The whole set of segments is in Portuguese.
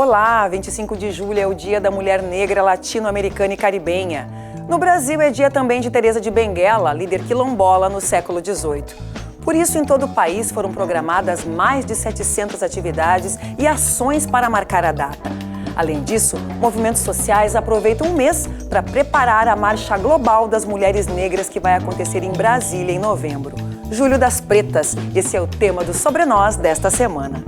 Olá, 25 de julho é o Dia da Mulher Negra Latino-Americana e Caribenha. No Brasil é dia também de Teresa de Benguela, líder quilombola no século XVIII. Por isso, em todo o país foram programadas mais de 700 atividades e ações para marcar a data. Além disso, movimentos sociais aproveitam um mês para preparar a Marcha Global das Mulheres Negras que vai acontecer em Brasília em novembro. Julho das Pretas, esse é o tema do Sobre Nós desta semana.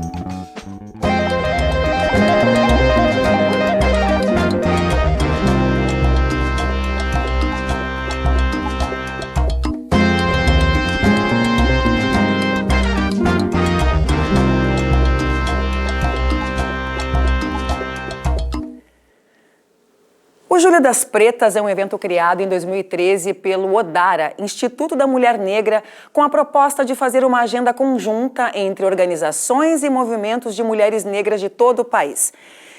O Julho das Pretas é um evento criado em 2013 pelo ODARA, Instituto da Mulher Negra, com a proposta de fazer uma agenda conjunta entre organizações e movimentos de mulheres negras de todo o país.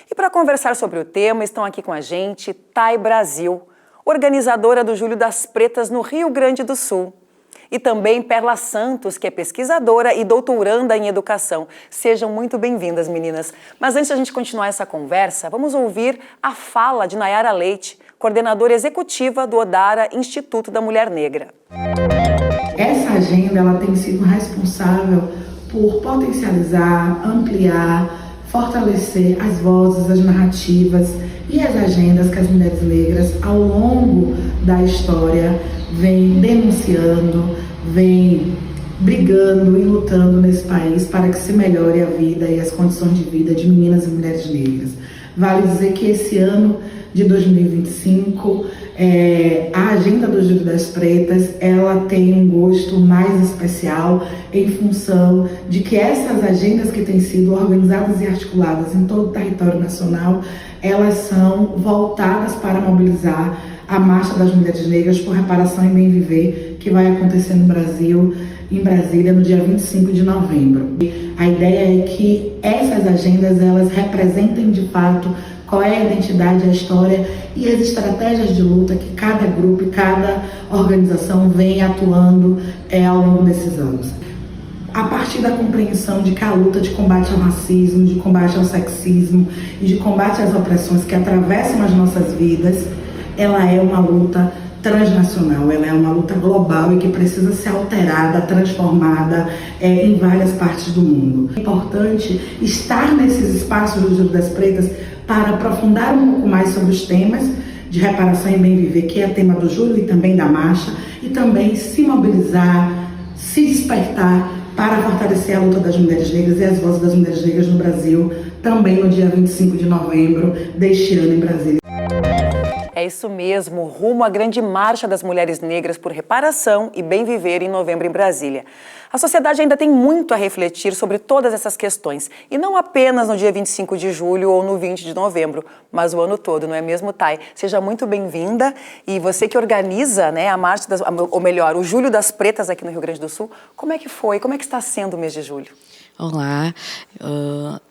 E para conversar sobre o tema, estão aqui com a gente Thay Brasil, organizadora do Julho das Pretas no Rio Grande do Sul. E também Perla Santos, que é pesquisadora e doutoranda em educação. Sejam muito bem-vindas, meninas. Mas antes de a gente continuar essa conversa, vamos ouvir a fala de Nayara Leite, coordenadora executiva do ODARA, Instituto da Mulher Negra. Essa agenda ela tem sido responsável por potencializar, ampliar, fortalecer as vozes, as narrativas e as agendas que as mulheres negras, ao longo da história, vem denunciando, vem brigando e lutando nesse país para que se melhore a vida e as condições de vida de meninas e mulheres negras. Vale dizer que esse ano de 2025, a agenda do Julho das Pretas, ela tem um gosto mais especial em função de que essas agendas que têm sido organizadas e articuladas em todo o território nacional, elas são voltadas para mobilizar a Marcha das Mulheres Negras por Reparação e Bem Viver, que vai acontecer no Brasil, em Brasília, no dia 25 de novembro. A ideia é que essas agendas, elas representem de fato qual é a identidade, a história e as estratégias de luta que cada grupo e cada organização vem atuando ao longo desses anos. A partir da compreensão de que a luta de combate ao racismo, de combate ao sexismo e de combate às opressões que atravessam as nossas vidas, ela é uma luta transnacional, ela é uma luta global e que precisa ser alterada, transformada em várias partes do mundo. É importante estar nesses espaços do Julho das Pretas para aprofundar um pouco mais sobre os temas de reparação e bem viver, que é tema do Julho e também da marcha, e também se mobilizar, se despertar para fortalecer a luta das mulheres negras e as vozes das mulheres negras no Brasil, também no dia 25 de novembro deste ano em Brasília. É isso mesmo, rumo à grande marcha das mulheres negras por reparação e bem viver em novembro em Brasília. A sociedade ainda tem muito a refletir sobre todas essas questões, e não apenas no dia 25 de julho ou no 20 de novembro, mas o ano todo, não é mesmo, Thay? Seja muito bem-vinda, e você que organiza, né, a marcha, ou melhor, o Julho das Pretas aqui no Rio Grande do Sul, como é que foi, como é que está sendo o mês de julho? Olá,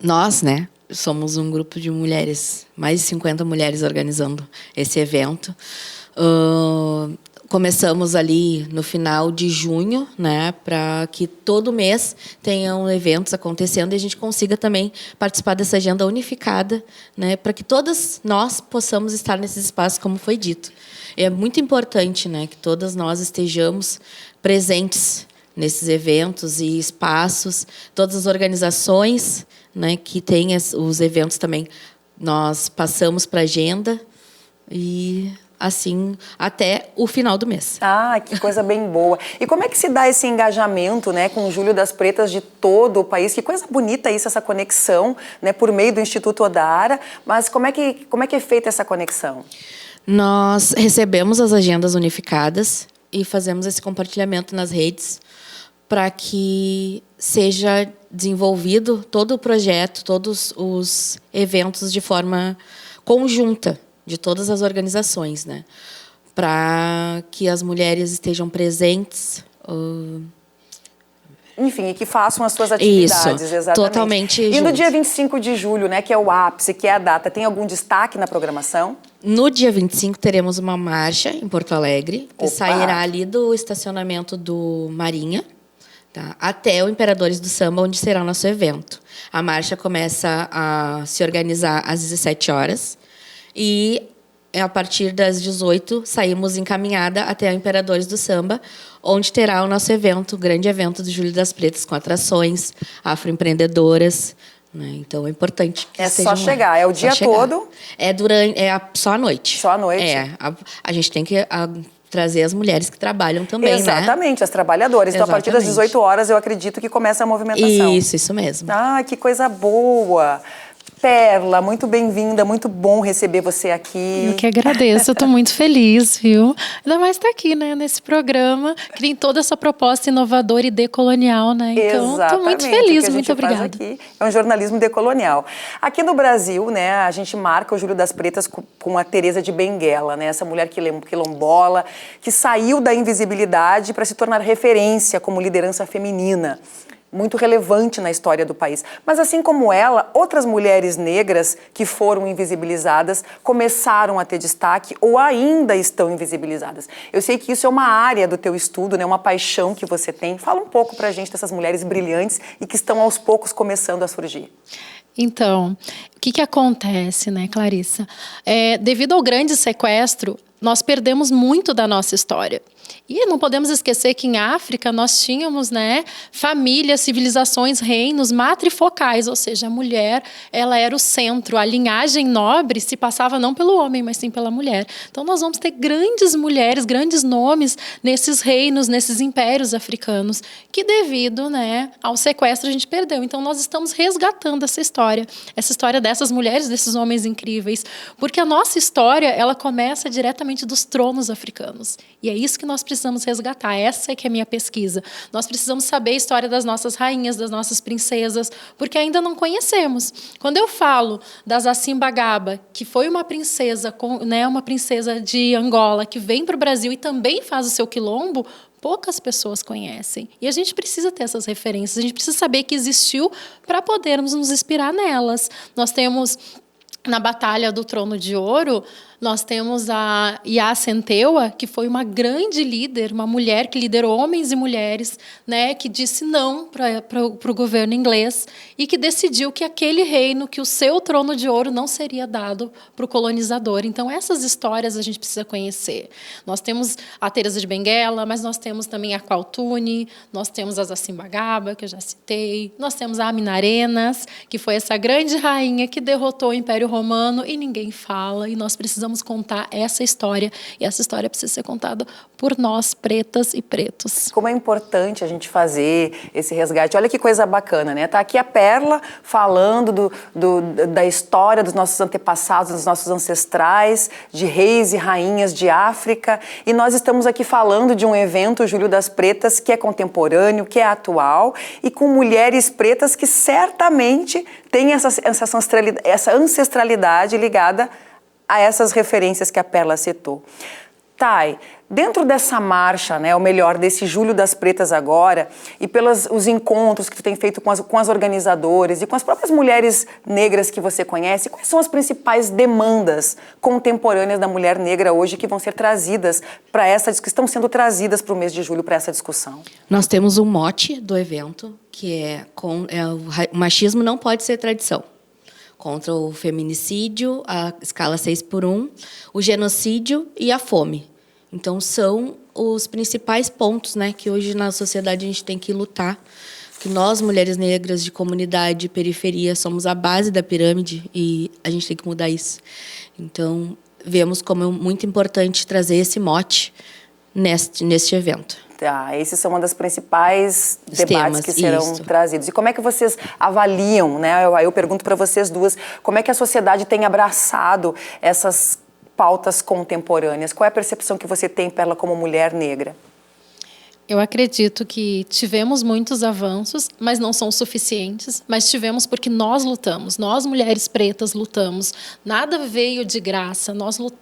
nós, né? Somos um grupo de mulheres, mais de 50 mulheres organizando esse evento. Começamos ali no final de junho, né, para que todo mês tenham eventos acontecendo e a gente consiga também participar dessa agenda unificada, né, para que todas nós possamos estar nesses espaços, como foi dito. É muito importante, né, que todas nós estejamos presentes nesses eventos e espaços, todas as organizações, né, que tem os eventos também, nós passamos para a agenda e assim até o final do mês. Ah, que coisa bem boa. E como é que se dá esse engajamento, né, com o Julho das Pretas de todo o país? Que coisa bonita isso, essa conexão, né, por meio do Instituto ODARA, mas como é que é feita essa conexão? Nós recebemos as agendas unificadas e fazemos esse compartilhamento nas redes para que seja desenvolvido todo o projeto, todos os eventos de forma conjunta de todas as organizações, né? Para que as mulheres estejam presentes. Enfim, e que façam as suas atividades. Isso, exatamente. Totalmente E juntos. no dia 25 de julho, né, que é o ápice, que é a data, tem algum destaque na programação? No dia 25 teremos uma marcha em Porto Alegre, que Opa! sairá ali do estacionamento do Marinha, tá? Até o Imperadores do Samba, onde será o nosso evento. A marcha começa a se organizar às 17 horas e a partir das 18 saímos encaminhada até o Imperadores do Samba, onde terá o nosso evento, o grande evento do Júlio das Pretas, com atrações afroempreendedoras, né? Então é importante que só chegar, lá. É o dia todo? Só à noite. Só à noite? A gente tem que trazer as mulheres que trabalham também, Exatamente, né? as trabalhadoras. Então, a partir das 18 horas, eu acredito que começa a movimentação. Isso mesmo. Ah, que coisa boa! Perla, muito bem-vinda, muito bom receber você aqui. Eu que agradeço, eu estou muito feliz, viu? Ainda mais estar aqui, né, nesse programa, que tem toda essa proposta inovadora e decolonial, né? Então, estou muito feliz, muito obrigada. Aqui é um jornalismo decolonial. Aqui no Brasil, né, a gente marca o Júlio das Pretas com a Teresa de Benguela, né, essa mulher quilombola, que saiu da invisibilidade para se tornar referência como liderança feminina, muito relevante na história do país. Mas assim como ela, outras mulheres negras que foram invisibilizadas começaram a ter destaque ou ainda estão invisibilizadas. Eu sei que isso é uma área do teu estudo, né, uma paixão que você tem. Fala um pouco pra gente dessas mulheres brilhantes e que estão aos poucos começando a surgir. Então, o que acontece, né, Clarissa? Devido ao grande sequestro, nós perdemos muito da nossa história. E não podemos esquecer que em África nós tínhamos, né, famílias, civilizações, reinos matrifocais, ou seja, a mulher, ela era o centro, a linhagem nobre se passava não pelo homem, mas sim pela mulher. Então nós vamos ter grandes mulheres, grandes nomes nesses reinos, nesses impérios africanos, que devido, né, ao sequestro a gente perdeu. Então nós estamos resgatando essa história dessas mulheres, desses homens incríveis, porque a nossa história, ela começa diretamente dos tronos africanos. E é isso que nós precisamos resgatar. Essa é que é a minha pesquisa. Nós precisamos saber a história das nossas rainhas, das nossas princesas, porque ainda não conhecemos. Quando eu falo da Zacimbagaba, que foi uma princesa, né, uma princesa de Angola, que vem para o Brasil e também faz o seu quilombo, poucas pessoas conhecem. E a gente precisa ter essas referências, a gente precisa saber que existiu para podermos nos inspirar nelas. Nós temos, na Batalha do Trono de Ouro, nós temos a Yacenteua, que foi uma grande líder, uma mulher que liderou homens e mulheres, né, que disse não para o governo inglês e que decidiu que aquele reino, que o seu trono de ouro não seria dado para o colonizador. Então, essas histórias a gente precisa conhecer. Nós temos a Teresa de Benguela, mas nós temos também a Kwaltuni, nós temos a Zacimbagaba, que eu já citei, nós temos a Aminarenas, que foi essa grande rainha que derrotou o Império Romano e ninguém fala, e nós precisamos contar essa história, e essa história precisa ser contada por nós, pretas e pretos. Como é importante a gente fazer esse resgate. Olha que coisa bacana, né? Tá aqui a Perla falando da história dos nossos antepassados, dos nossos ancestrais, de reis e rainhas de África, e nós estamos aqui falando de um evento, o Júlio das Pretas, que é contemporâneo, que é atual, e com mulheres pretas que certamente têm essa ancestralidade ligada a essas referências que a Perla citou. Thay, dentro dessa marcha, né, ou melhor, desse Júlio das Pretas agora, e pelos os encontros que tu tem feito com as organizadoras e com as próprias mulheres negras que você conhece, quais são as principais demandas contemporâneas da mulher negra hoje que vão ser trazidas para que estão sendo trazidas para o mês de julho para essa discussão? Nós temos um mote do evento, que o machismo não pode ser tradição. Contra o feminicídio, a escala 6x1, o genocídio e a fome. Então, são os principais pontos, né, que hoje na sociedade a gente tem que lutar, que nós, mulheres negras de comunidade, de periferia, somos a base da pirâmide e a gente tem que mudar isso. Então, vemos como é muito importante trazer esse mote neste evento. Tá, esses são uma das principais debates que serão trazidos. E como é que vocês avaliam, né? Eu pergunto para vocês duas, como é que a sociedade tem abraçado essas pautas contemporâneas? Qual é a percepção que você tem, Perla, como mulher negra? Eu acredito que tivemos muitos avanços, mas não são suficientes, mas tivemos porque nós lutamos, nós mulheres pretas lutamos, nada veio de graça,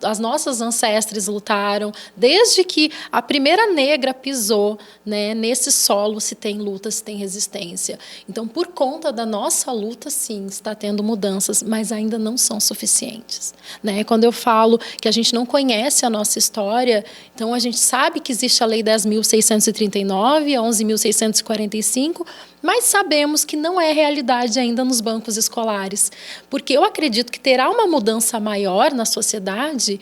as nossas ancestras lutaram, desde que a primeira negra pisou, né, nesse solo se tem luta, se tem resistência. Então, por conta da nossa luta, sim, está tendo mudanças, mas ainda não são suficientes, né? Quando eu falo que a gente não conhece a nossa história, então a gente sabe que existe a Lei 10.613, 11.539 a 11.645, mas sabemos que não é realidade ainda nos bancos escolares, porque eu acredito que terá uma mudança maior na sociedade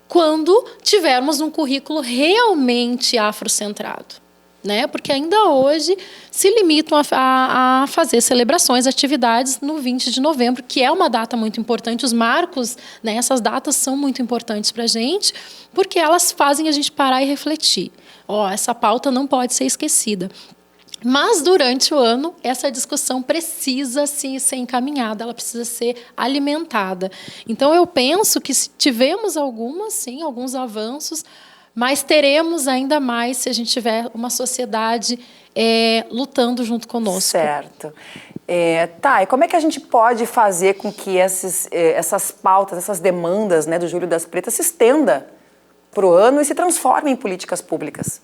quando tivermos um currículo realmente afrocentrado, né? Porque ainda hoje se limitam a fazer celebrações, atividades no 20 de novembro, que é uma data muito importante. Os marcos, né, essas datas são muito importantes para a gente, porque elas fazem a gente parar e refletir. Essa pauta não pode ser esquecida. Mas, durante o ano, essa discussão precisa sim, ser encaminhada, ela precisa ser alimentada. Então, eu penso que tivemos alguns avanços, mas teremos ainda mais se a gente tiver uma sociedade lutando junto conosco. Certo. E como é que a gente pode fazer com que essas pautas, essas demandas, né, do Julho das Pretas se estenda para o ano e se transformem em políticas públicas?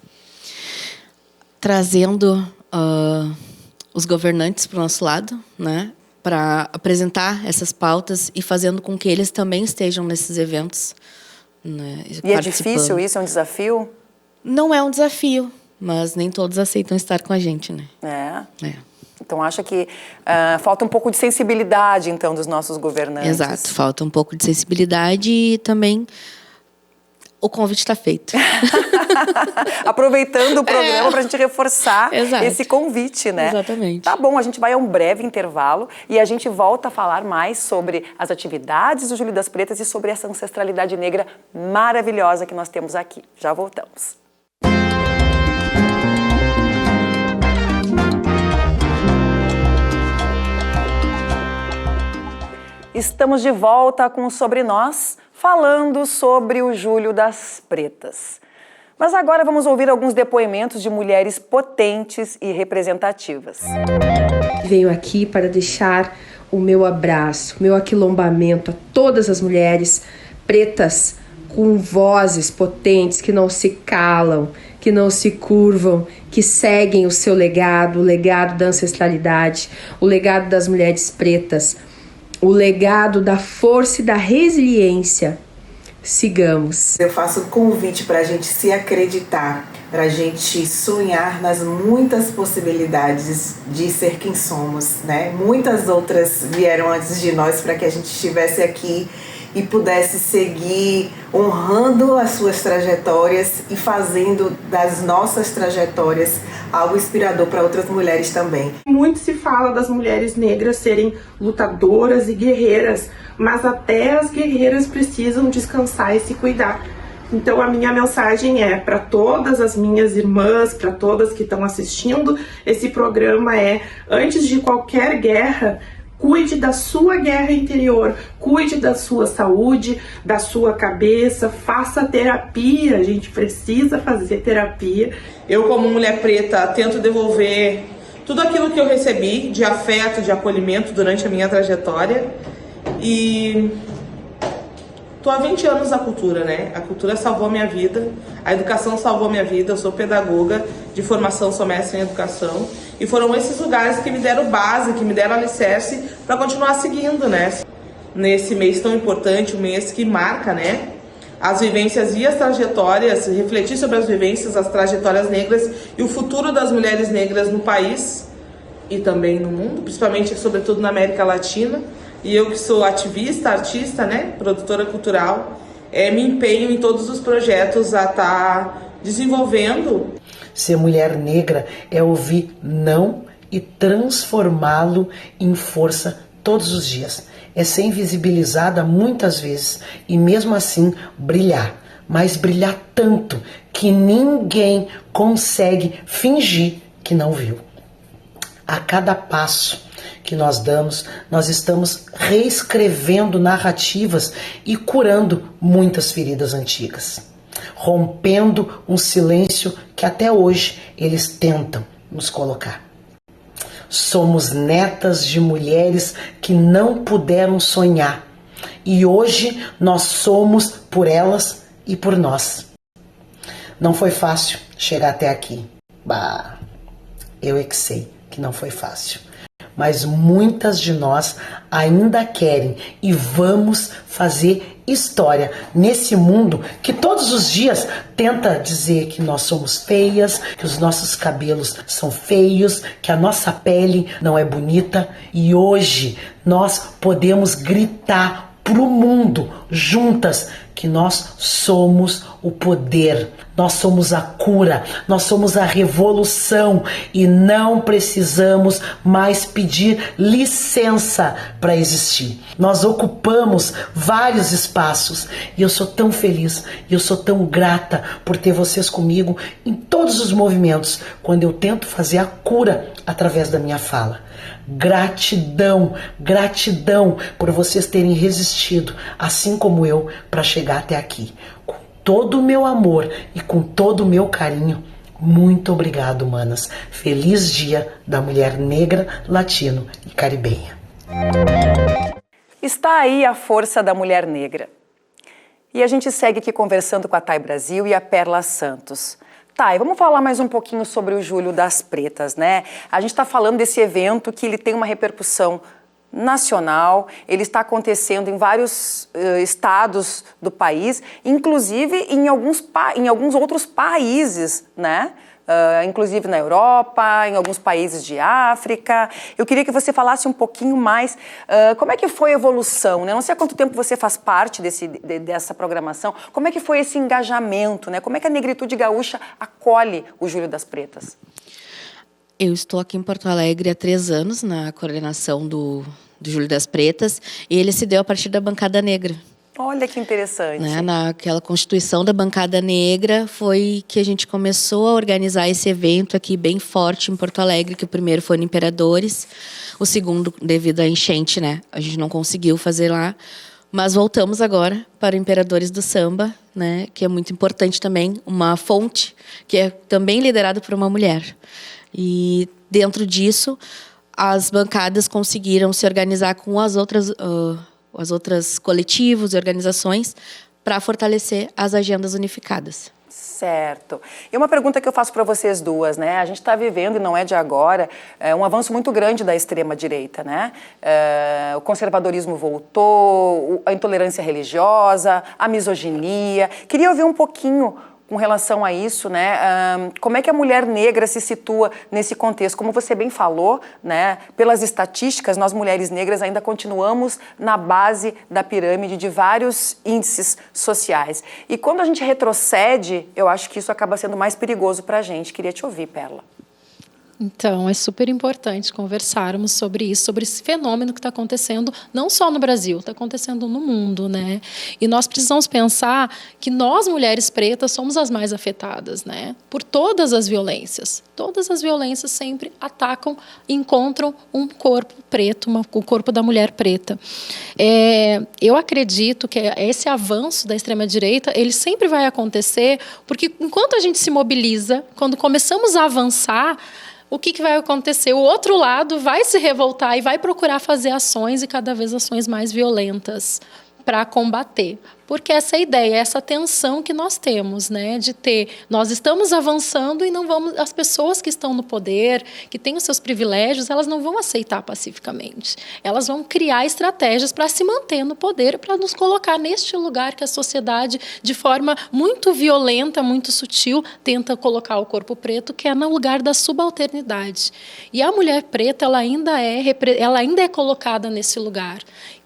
Trazendo os governantes para o nosso lado, né, para apresentar essas pautas e fazendo com que eles também estejam nesses eventos. Né, e é difícil isso? É um desafio? Não é um desafio, mas nem todos aceitam estar com a gente, né? Então, acha que falta um pouco de sensibilidade, então, dos nossos governantes. Exato, falta um pouco de sensibilidade e também o convite está feito. Aproveitando o programa para a gente reforçar esse convite, né? Exatamente. Tá bom, a gente vai a um breve intervalo e a gente volta a falar mais sobre as atividades do Julho das Pretas e sobre essa ancestralidade negra maravilhosa que nós temos aqui. Já voltamos. Estamos de volta com o Sobre Nós, falando sobre o Julho das Pretas. Mas agora vamos ouvir alguns depoimentos de mulheres potentes e representativas. Venho aqui para deixar o meu abraço, meu aquilombamento a todas as mulheres pretas com vozes potentes que não se calam, que não se curvam, que seguem o seu legado, o legado da ancestralidade, o legado das mulheres pretas, o legado da força e da resiliência. Sigamos. Eu faço um convite para a gente se acreditar, para a gente sonhar nas muitas possibilidades de ser quem somos, né? Muitas outras vieram antes de nós para que a gente estivesse aqui e pudesse seguir honrando as suas trajetórias e fazendo das nossas trajetórias algo inspirador para outras mulheres também. Muito se fala das mulheres negras serem lutadoras e guerreiras, mas até as guerreiras precisam descansar e se cuidar. Então a minha mensagem é para todas as minhas irmãs, para todas que estão assistindo esse programa antes de qualquer guerra, cuide da sua guerra interior, cuide da sua saúde, da sua cabeça, faça terapia, a gente precisa fazer terapia. Eu, como mulher preta, tento devolver tudo aquilo que eu recebi de afeto, de acolhimento durante a minha trajetória. E tô há 20 anos na cultura, né? A cultura salvou minha vida, a educação salvou minha vida, eu sou pedagoga, de formação sou mestre em educação. E foram esses lugares que me deram base, que me deram alicerce para continuar seguindo, né? Nesse mês tão importante, um mês que marca, né? As vivências e as trajetórias, refletir sobre as vivências, as trajetórias negras e o futuro das mulheres negras no país e também no mundo, principalmente, sobretudo, na América Latina. E eu que sou ativista, artista, né? Produtora cultural, me empenho em todos os projetos a estar desenvolvendo. Ser mulher negra é ouvir não e transformá-lo em força todos os dias. É ser invisibilizada muitas vezes e mesmo assim brilhar. Mas brilhar tanto que ninguém consegue fingir que não viu. A cada passo que nós damos, nós estamos reescrevendo narrativas e curando muitas feridas antigas. Rompendo um silêncio que até hoje eles tentam nos colocar. Somos netas de mulheres que não puderam sonhar e hoje nós somos por elas e por nós. Não foi fácil chegar até aqui. Eu é que sei que não foi fácil. mas muitas de nós ainda querem e vamos fazer história nesse mundo que todos os dias tenta dizer que nós somos feias, que os nossos cabelos são feios, que a nossa pele não é bonita. E hoje nós podemos gritar pro mundo juntas que nós somos o poder, nós somos a cura, nós somos a revolução e não precisamos mais pedir licença para existir. Nós ocupamos vários espaços e eu sou tão feliz e eu sou tão grata por ter vocês comigo em todos os movimentos quando eu tento fazer a cura através da minha fala. Gratidão, gratidão por vocês terem resistido, assim como eu, para chegar até aqui. Com todo o meu amor e com todo o meu carinho, muito obrigado, manas. Feliz Dia da Mulher Negra, Latino e Caribenha. Está aí a força da mulher negra. E a gente segue aqui conversando com a Thay Brasil e a Perla Santos. Thay, vamos falar mais um pouquinho sobre o Julho das Pretas, né? A gente está falando desse evento que ele tem uma repercussão nacional, ele está acontecendo em vários estados do país, inclusive em alguns outros países, né? Inclusive na Europa, em alguns países de África. Eu queria que você falasse um pouquinho mais como é que foi a evolução, né? Não sei há quanto tempo você faz parte dessa programação, como é que foi esse engajamento, né? Como é que a negritude gaúcha acolhe o Julho das Pretas? Eu estou aqui em Porto Alegre há 3 anos na coordenação do Julho das Pretas e ele se deu a partir da Bancada Negra. Olha que interessante. Né? Naquela constituição da Bancada Negra foi que a gente começou a organizar esse evento aqui bem forte em Porto Alegre, que o primeiro foi no Imperadores, o segundo devido à enchente, né? A gente não conseguiu fazer lá, mas voltamos agora para o Imperadores do Samba, né? Que é muito importante também, uma fonte que é também liderada por uma mulher. E dentro disso, as bancadas conseguiram se organizar com as outras coletivos e organizações para fortalecer as agendas unificadas. Certo. E uma pergunta que eu faço para vocês duas, né? A gente está vivendo, e não é de agora, um avanço muito grande da extrema-direita, né? O conservadorismo voltou, a intolerância religiosa, a misoginia. Queria ouvir um pouquinho com relação a isso, né? Como é que a mulher negra se situa nesse contexto? Como você bem falou, né? Pelas estatísticas, nós mulheres negras ainda continuamos na base da pirâmide de vários índices sociais. E quando a gente retrocede, eu acho que isso acaba sendo mais perigoso para a gente. Queria te ouvir, Perla. Então, é super importante conversarmos sobre isso, sobre esse fenômeno que está acontecendo, não só no Brasil, está acontecendo no mundo, né? E nós precisamos pensar que nós, mulheres pretas, somos as mais afetadas, né? Por todas as violências. Todas as violências sempre atacam e encontram um corpo preto, o corpo da mulher preta. Eu acredito que esse avanço da extrema-direita, ele sempre vai acontecer, porque enquanto a gente se mobiliza, quando começamos a avançar, o que vai acontecer? O outro lado vai se revoltar e vai procurar fazer ações e cada vez ações mais violentas para combater. Porque essa é a ideia, essa tensão que nós temos, né, de ter, nós estamos avançando e não vamos, as pessoas que estão no poder, que têm os seus privilégios, elas não vão aceitar pacificamente. Elas vão criar estratégias para se manter no poder, para nos colocar neste lugar que a sociedade, de forma muito violenta, muito sutil, tenta colocar o corpo preto, que é no lugar da subalternidade. E a mulher preta, ela ainda é colocada nesse lugar.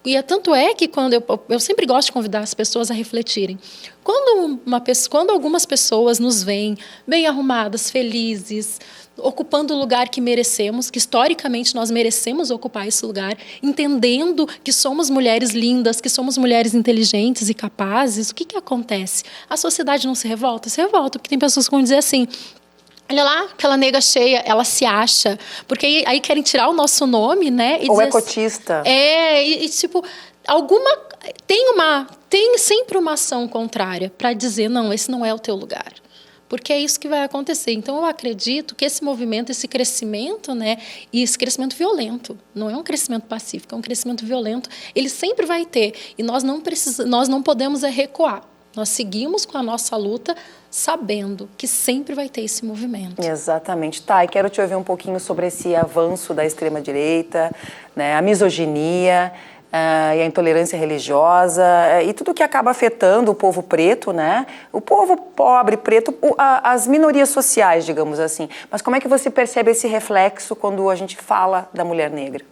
E tanto é que quando eu sempre gosto de convidar as pessoas a refletirem. Quando algumas pessoas nos veem bem arrumadas, felizes, ocupando o lugar que merecemos, que historicamente nós merecemos ocupar esse lugar, entendendo que somos mulheres lindas, que somos mulheres inteligentes e capazes, o que acontece? A sociedade não se revolta? Se revolta, porque tem pessoas que vão dizer assim: olha lá, aquela nega cheia, ela se acha. Porque aí querem tirar o nosso nome, né? Ou é cotista. Tipo, tem sempre uma ação contrária para dizer, não, esse não é o teu lugar. Porque é isso que vai acontecer. Então, eu acredito que esse movimento, esse crescimento, né, e esse crescimento violento, não é um crescimento pacífico, é um crescimento violento, ele sempre vai ter. E nós não podemos recuar. Nós seguimos com a nossa luta sabendo que sempre vai ter esse movimento. Exatamente. Tá, e quero te ouvir um pouquinho sobre esse avanço da extrema-direita, né, a misoginia e a intolerância religiosa e tudo que acaba afetando o povo preto, né? O povo pobre, preto, as minorias sociais, digamos assim. Mas como é que você percebe esse reflexo quando a gente fala da mulher negra?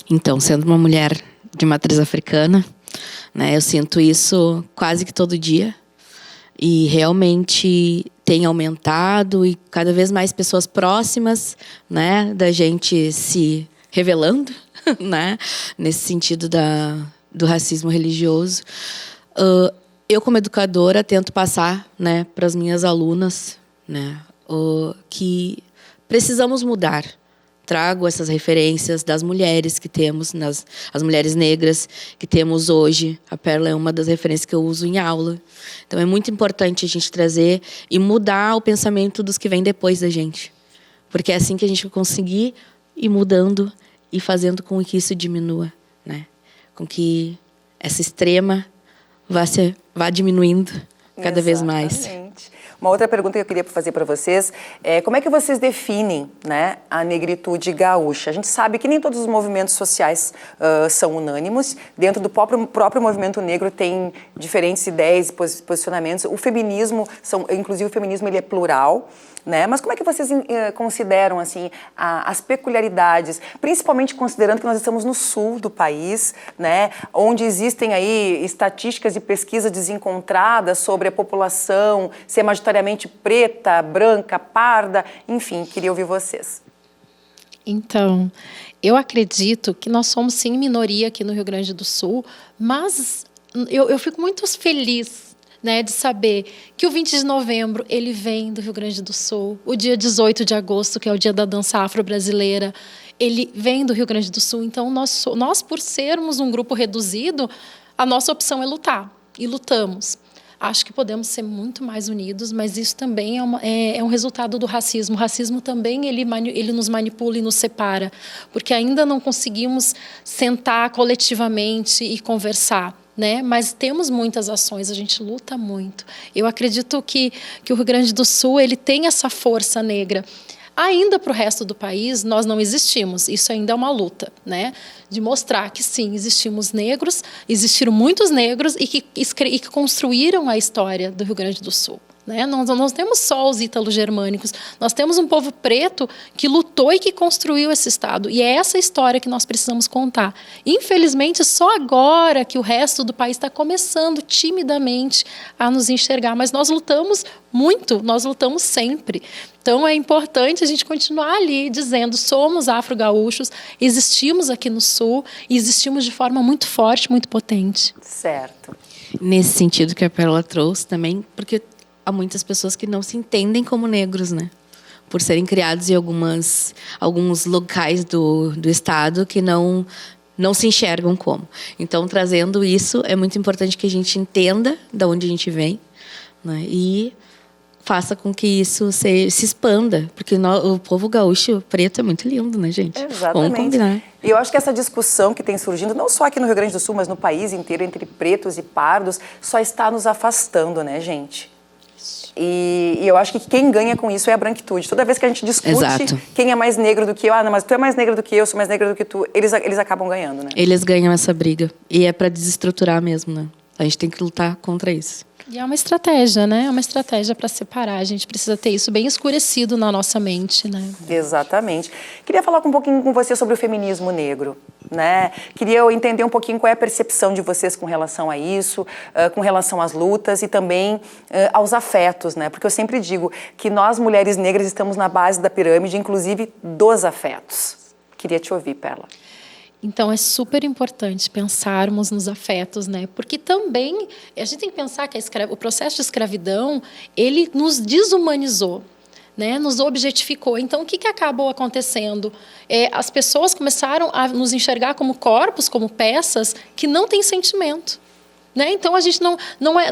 Então, sendo uma mulher de matriz africana, né, eu sinto isso quase que todo dia. E realmente tem aumentado e cada vez mais pessoas próximas, né, da gente se revelando, né, nesse sentido do racismo religioso. Eu, como educadora, tento passar, né, para as minhas alunas, né, que precisamos mudar. Trago essas referências das mulheres que temos, as mulheres negras que temos hoje. A Perla é uma das referências que eu uso em aula. Então, é muito importante a gente trazer e mudar o pensamento dos que vêm depois da gente. Porque é assim que a gente vai conseguir ir mudando e fazendo com que isso diminua, né? Com que essa extrema vá diminuindo cada vez mais. Uma outra pergunta que eu queria fazer para vocês é como é que vocês definem, né, a negritude gaúcha? A gente sabe que nem todos os movimentos sociais são unânimes. Dentro do próprio movimento negro tem diferentes ideias e posicionamentos. O feminismo, inclusive o feminismo, ele é plural, né? Mas como é que vocês consideram assim as peculiaridades, principalmente considerando que nós estamos no sul do país, né, onde existem aí estatísticas e pesquisas desencontradas sobre a população ser majoritariamente preta, branca, parda, enfim, queria ouvir vocês. Então, eu acredito que nós somos sim minoria aqui no Rio Grande do Sul, mas eu fico muito feliz, né, de saber que o 20 de novembro ele vem do Rio Grande do Sul, o dia 18 de agosto, que é o dia da dança afro-brasileira, ele vem do Rio Grande do Sul. Então, nós, por sermos um grupo reduzido, a nossa opção é lutar, e lutamos. Acho que podemos ser muito mais unidos, mas isso também é um resultado do racismo. O racismo também ele nos manipula e nos separa, porque ainda não conseguimos sentar coletivamente e conversar, né? Mas temos muitas ações, a gente luta muito. Eu acredito que o Rio Grande do Sul ele tem essa força negra. Ainda para o resto do país, nós não existimos. Isso ainda é uma luta, né? De mostrar que, sim, existimos negros, existiram muitos negros e que construíram a história do Rio Grande do Sul. Né? Nós temos só os ítalo-germânicos, nós temos um povo preto que lutou e que construiu esse Estado. E é essa história que nós precisamos contar. Infelizmente, só agora que o resto do país está começando timidamente a nos enxergar, mas nós lutamos muito, nós lutamos sempre. Então, é importante a gente continuar ali dizendo, somos afro-gaúchos, existimos aqui no Sul e existimos de forma muito forte, muito potente. Certo. Nesse sentido que a Pérola trouxe também, porque há muitas pessoas que não se entendem como negros, né? Por serem criados em alguns locais do estado que não se enxergam como. Então, trazendo isso, é muito importante que a gente entenda de onde a gente vem, né? E faça com que isso se expanda, porque o povo gaúcho preto é muito lindo, né, gente? Exatamente. Vamos combinar. E eu acho que essa discussão que tem surgindo, não só aqui no Rio Grande do Sul, mas no país inteiro, entre pretos e pardos, só está nos afastando, né, gente? E eu acho que quem ganha com isso é a branquitude. Toda vez que a gente discute quem é mais negro do que eu, não, mas tu é mais negro do que eu sou mais negra do que tu, eles acabam ganhando, né? Eles ganham essa briga. E é para desestruturar mesmo, né? A gente tem que lutar contra isso. E é uma estratégia, né? É uma estratégia para separar. A gente precisa ter isso bem escurecido na nossa mente, né? Exatamente. Queria falar um pouquinho com você sobre o feminismo negro, né? Queria entender um pouquinho qual é a percepção de vocês com relação a isso, com relação às lutas e também aos afetos, né? Porque eu sempre digo que nós, mulheres negras, estamos na base da pirâmide, inclusive dos afetos. Queria te ouvir, Perla. Então, é super importante pensarmos nos afetos, né? Porque também a gente tem que pensar que o processo de escravidão, ele nos desumanizou, né? Nos objetificou. Então, o que acabou acontecendo? As pessoas começaram a nos enxergar como corpos, como peças que não têm sentimento. Né? Então, a gente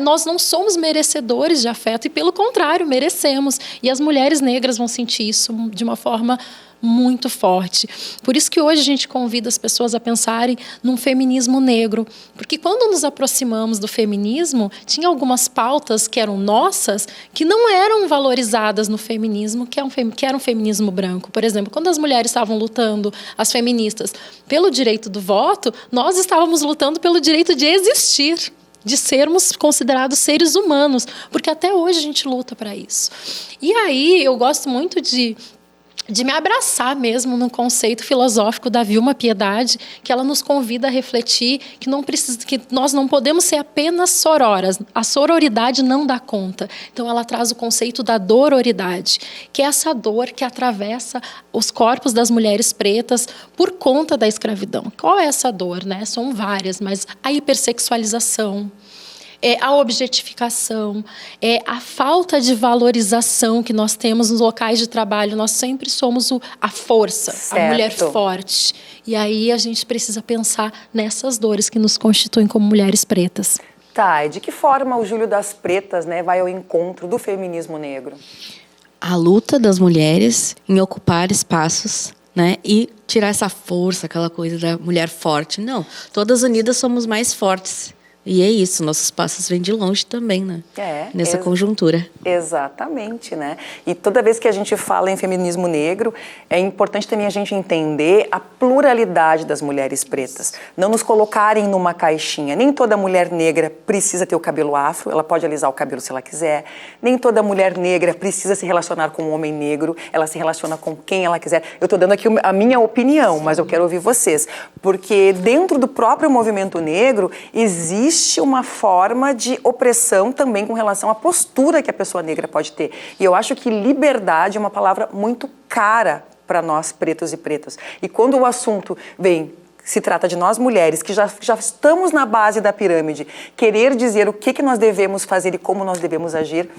nós não somos merecedores de afeto e, pelo contrário, merecemos. E as mulheres negras vão sentir isso de uma forma muito forte. Por isso que hoje a gente convida as pessoas a pensarem num feminismo negro, porque quando nos aproximamos do feminismo, tinha algumas pautas que eram nossas, que não eram valorizadas no feminismo, que era um feminismo branco. Por exemplo, quando as mulheres estavam lutando, as feministas, pelo direito do voto, nós estávamos lutando pelo direito de existir, de sermos considerados seres humanos, porque até hoje a gente luta para isso. E aí eu gosto muito de me abraçar mesmo no conceito filosófico da Vilma Piedade, que ela nos convida a refletir que nós não podemos ser apenas sororas. A sororidade não dá conta. Então ela traz o conceito da dororidade, que é essa dor que atravessa os corpos das mulheres pretas por conta da escravidão. Qual é essa dor, né? São várias, mas a hipersexualização, a objetificação, a falta de valorização que nós temos nos locais de trabalho. Nós sempre somos a força, certo, a mulher forte. E aí a gente precisa pensar nessas dores que nos constituem como mulheres pretas. Tá, e de que forma o Julho das Pretas, né, vai ao encontro do feminismo negro? A luta das mulheres em ocupar espaços, né, e tirar essa força, aquela coisa da mulher forte. Não, todas unidas somos mais fortes. E é isso, nossos passos vêm de longe também, né? Nessa conjuntura. Exatamente, né? E toda vez que a gente fala em feminismo negro, é importante também a gente entender a pluralidade das mulheres pretas. Não nos colocarem numa caixinha. Nem toda mulher negra precisa ter o cabelo afro, ela pode alisar o cabelo se ela quiser. Nem toda mulher negra precisa se relacionar com um homem negro, ela se relaciona com quem ela quiser. Eu estou dando aqui a minha opinião, mas eu quero ouvir vocês. Porque dentro do próprio movimento negro, existe uma forma de opressão também com relação à postura que a pessoa negra pode ter. E eu acho que liberdade é uma palavra muito cara para nós pretos e pretas. E quando o assunto se trata de nós mulheres, que já estamos na base da pirâmide, querer dizer o que nós devemos fazer e como nós devemos agir,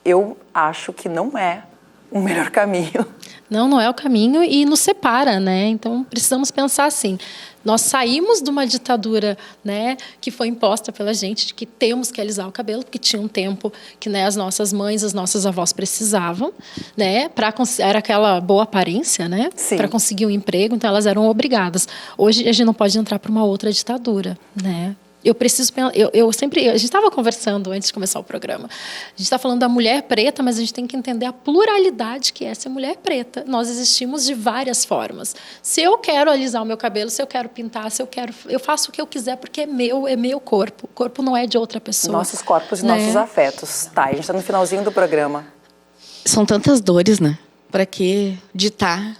eu acho que não é o melhor caminho. Não é o caminho e nos separa, né? Então, precisamos pensar assim, nós saímos de uma ditadura, né, que foi imposta pela gente, de que temos que alisar o cabelo, porque tinha um tempo que, né, as nossas mães, as nossas avós precisavam, né, era aquela boa aparência, né, para conseguir um emprego, então elas eram obrigadas. Hoje a gente não pode entrar para uma outra ditadura, né? Eu preciso, a gente estava conversando antes de começar o programa. A gente está falando da mulher preta, mas a gente tem que entender a pluralidade que é essa mulher preta. Nós existimos de várias formas. Se eu quero alisar o meu cabelo, se eu quero pintar, eu faço o que eu quiser, porque é meu corpo. O corpo não é de outra pessoa. Nossos corpos e nossos afetos. Tá, a gente está no finalzinho do programa. São tantas dores, né? Para que ditar?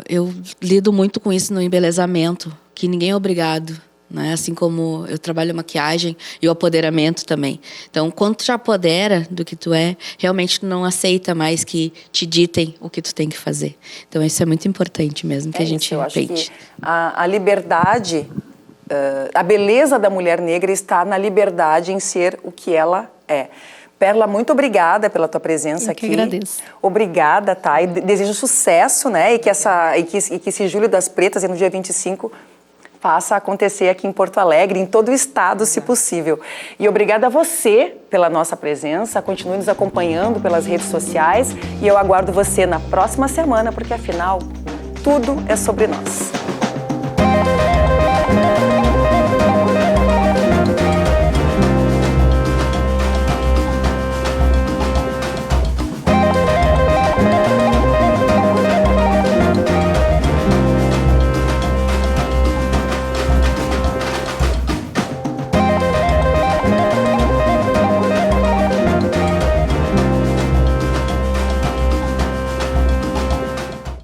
Eu lido muito com isso no embelezamento, que ninguém é obrigado. Né? Assim como eu trabalho maquiagem e o apoderamento também. Então, quando tu já apodera do que tu é, realmente tu não aceita mais que te ditem o que tu tem que fazer. Então, isso é muito importante mesmo, que a gente eu acho que a liberdade, a beleza da mulher negra está na liberdade em ser o que ela é. Perla, muito obrigada pela tua presença aqui. Eu que agradeço. Obrigada, tá? E desejo sucesso, né? E que esse Julho das Pretas, no dia 25... faça acontecer aqui em Porto Alegre, em todo o estado, se possível. E obrigada a você pela nossa presença, continue nos acompanhando pelas redes sociais e eu aguardo você na próxima semana, porque afinal, tudo é sobre nós.